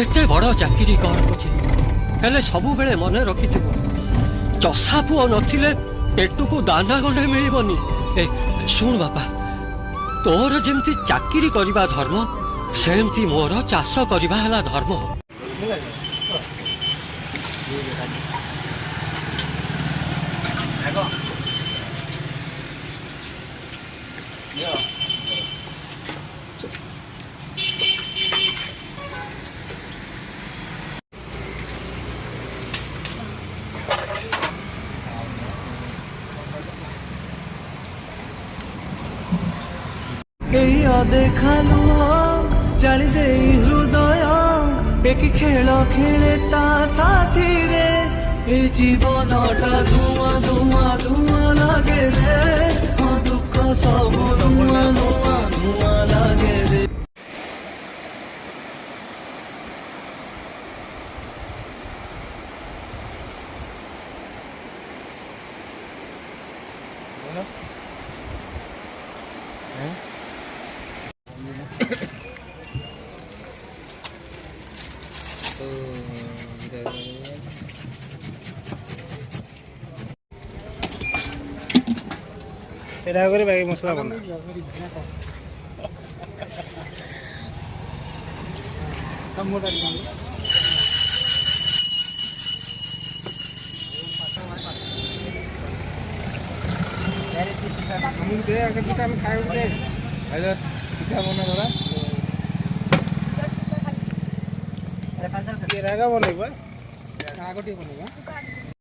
ଏତେ ବଡ଼ ଚାକିରି କର ପଛେ ହେଲେ ସବୁବେଳେ ମନେ ରଖିଥିବୁ ଚଷା ପୁଅ ନଥିଲେ ପେଟକୁ ଦାନା ଗଣ୍ଡେ ମିଳିବନି। ଶୁଣ ବାପା, ତୋର ଯେମିତି ଚାକିରି କରିବା ଧର୍ମ ସେମିତି ମୋର ଚାଷ କରିବା ହେଲା ଧର୍ମ। देखालु जाली दे हृदय एक खेल खेले ता साथी रे ए जीवन धुआं धुआं धुआं लागे रे दुख सब धुआं धुआं धुआं लागे रे। এটা করে বাকি মশলা বনা আমি খাই পিঠা বনা ধরা রাগা বনাইবা আগে বনাইবা